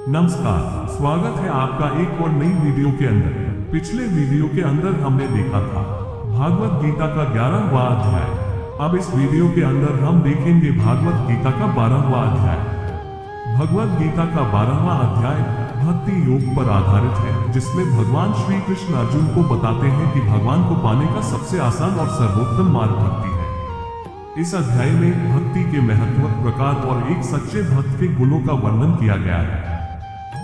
नमस्कार, स्वागत है आपका एक और नई वीडियो के अंदर। पिछले वीडियो के अंदर हमने देखा था भागवत गीता का 11वां अध्याय। अब इस वीडियो के अंदर हम देखेंगे भागवत गीता का 12वां अध्याय। भगवत गीता का 12वां अध्याय भक्ति योग पर आधारित है, जिसमें भगवान श्री कृष्ण अर्जुन को बताते हैं कि भगवान को पाने का सबसे आसान और सर्वोत्तम मार्ग भक्ति है। इस अध्याय में भक्ति के महत्व, प्रकार और एक सच्चे भक्त के गुणों का वर्णन किया गया है।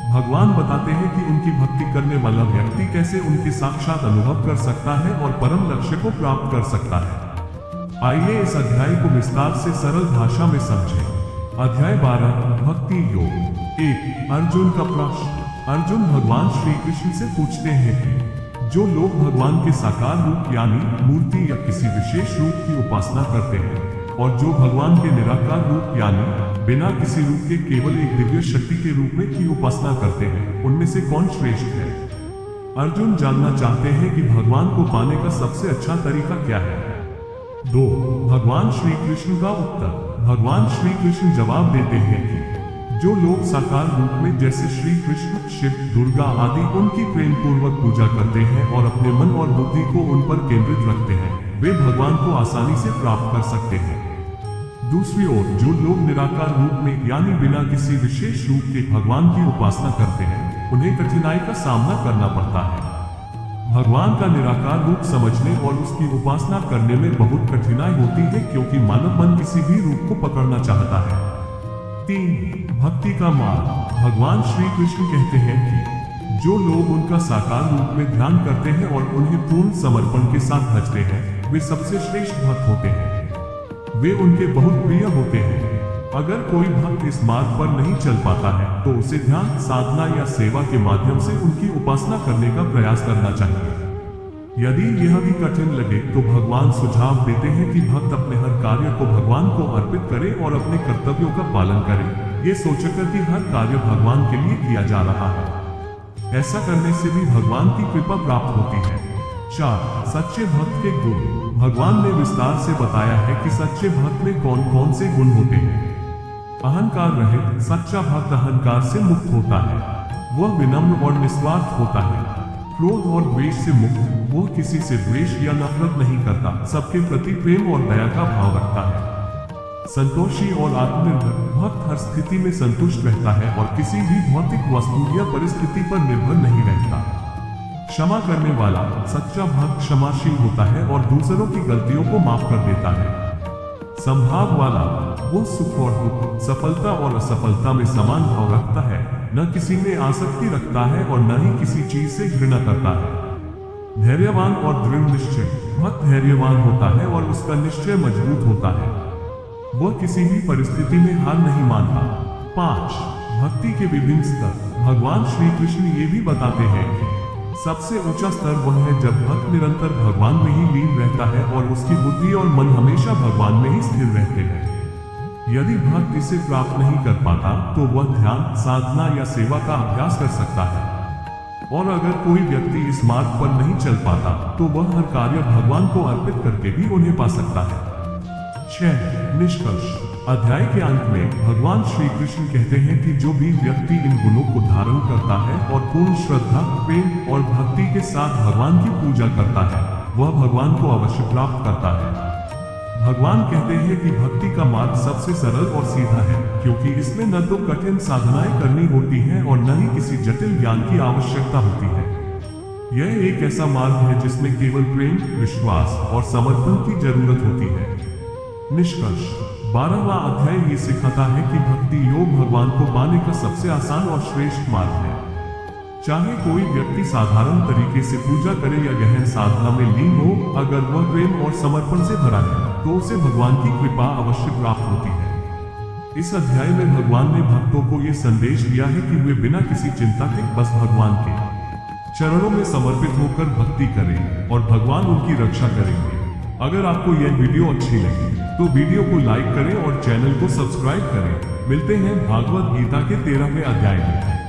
भगवान बताते हैं कि उनकी भक्ति करने वाला व्यक्ति कैसे उनके साक्षात अनुभव कर सकता है और परम लक्ष्य को प्राप्त कर सकता है। आइए इस अध्याय को विस्तार से सरल भाषा में समझें। अध्याय 12 भक्ति योग। 1 अर्जुन का प्रश्न। अर्जुन भगवान श्री कृष्ण से पूछते हैं कि जो लोग भगवान के साकार रूप यानी मूर्ति या किसी विशेष रूप की उपासना करते हैं और जो भगवान के निराकार रूप यानी बिना किसी रूप के केवल एक दिव्य शक्ति के रूप में की उपासना करते हैं, उनमें से कौन श्रेष्ठ है। अर्जुन जानना चाहते हैं कि भगवान को पाने का सबसे अच्छा तरीका क्या है। 2 भगवान श्री कृष्ण का उत्तर। भगवान श्री कृष्ण जवाब देते हैं कि जो लोग साकार रूप में जैसे श्री कृष्ण, शिव, दुर्गा आदि उनकी प्रेम पूर्वक पूजा करते हैं और अपने मन और बुद्धि को उन पर केंद्रित रखते हैं, वे भगवान को आसानी से प्राप्त कर सकते हैं। दूसरी ओर जो लोग निराकार रूप में यानी बिना किसी विशेष रूप के भगवान की उपासना करते हैं, उन्हें कठिनाई का सामना करना पड़ता है। भगवान का निराकार रूप समझने और उसकी उपासना करने में बहुत कठिनाई होती है, क्योंकि मानव मन किसी भी रूप को पकड़ना चाहता है। 3 भक्ति का मार्ग। भगवान श्री कृष्ण कहते हैं कि जो लोग उनका साकार रूप में ध्यान करते हैं और उन्हें पूर्ण समर्पण के साथ भजते हैं, वे सबसे श्रेष्ठ भक्त होते हैं। वे उनके बहुत प्रिय होते हैं। अगर कोई भक्त इस मार्ग पर नहीं चल पाता है तो उसे ध्यान, साधना या सेवा के माध्यम से उनकी उपासना करने का प्रयास करना चाहिए। यदि यह भी कठिन लगे तो भगवान सुझाव देते हैं कि भक्त अपने हर कार्य को भगवान को अर्पित करे और अपने कर्तव्यों का पालन करे, ये सोचकर कि हर कार्य भगवान के लिए किया जा रहा है। ऐसा करने से भी भगवान की कृपा प्राप्त होती है। 4 सच्चे भक्त के गुण। भगवान ने विस्तार से बताया है कि सच्चे भक्त में कौन कौन से गुण होते हैं। अहंकार रहित सच्चा भक्त अहंकार से मुक्त होता है। वह विनम्र और निस्वार्थ होता है। क्रोध और द्वेष से मुक्त, वह किसी से द्वेष या नफरत नहीं करता, सबके प्रति प्रेम और दया का भाव रखता है। संतोषी और आत्मनिर्भर भक्त हर स्थिति में संतुष्ट रहता है और किसी भी भौतिक वस्तु या परिस्थिति पर निर्भर नहीं रहता। क्षमा करने वाला सच्चा भक्त क्षमाशील होता है और दूसरों की गलतियों को माफ कर देता है। संभाव वाला वो सुख और दुख, सफलता और असफलता में समान भाव रखता है, न किसी में आसक्ति रखता है और न ही किसी चीज से घृणा करता है। धैर्यवान और दृढ़ निश्चय भक्त धैर्यवान होता है और उसका निश्चय मजबूत होता है। वह किसी भी परिस्थिति में हार नहीं मानता। 5 भक्ति के विभिन्न स्तर। भगवान श्री कृष्ण ये भी बताते हैं कि सबसे ऊंचा स्तर वह है जब भक्त निरंतर भगवान में ही लीन रहता है और उसकी बुद्धि और मन हमेशा भगवान में ही स्थिर रहते हैं। यदि भक्त इसे प्राप्त नहीं कर पाता तो वह ध्यान, साधना या सेवा का अभ्यास कर सकता है। और अगर कोई व्यक्ति इस मार्ग पर नहीं चल पाता तो वह हर कार्य भगवान को अर्पित करके भी उन्हें पा सकता है। 6 निष्कर्ष। अध्याय के अंत में भगवान श्री कृष्ण कहते हैं कि जो भी व्यक्ति इन गुणों को धारण करता है और पूर्ण श्रद्धा, प्रेम और भक्ति के साथ भगवान की पूजा करता है, वह भगवान को अवश्य प्राप्त करता है। भगवान कहते हैं कि भक्ति का मार्ग सबसे सरल और सीधा है, क्योंकि इसमें न तो कठिन साधनाएं करनी होती हैं और न ही किसी जटिल ज्ञान की आवश्यकता होती है। यह एक ऐसा मार्ग है जिसमें केवल प्रेम, विश्वास और समर्पण की जरूरत होती है। निष्कर्ष। 12वां अध्याय ये सिखाता है कि भक्ति योग भगवान को पाने का सबसे आसान और श्रेष्ठ मार्ग है। चाहे कोई व्यक्ति साधारण तरीके से पूजा करे या गहन साधना में लीन हो, अगर वह प्रेम और समर्पण से भरा है तो उसे भगवान की कृपा अवश्य प्राप्त होती है। इस अध्याय में भगवान ने भक्तों को यह संदेश दिया है कि वे बिना किसी चिंता के बस भगवान के चरणों में समर्पित होकर भक्ति करें और भगवान उनकी रक्षा करेंगे। अगर आपको यह वीडियो अच्छी लगी तो वीडियो को लाइक करें और चैनल को सब्सक्राइब करें। मिलते हैं भागवत गीता के 13वें अध्याय में।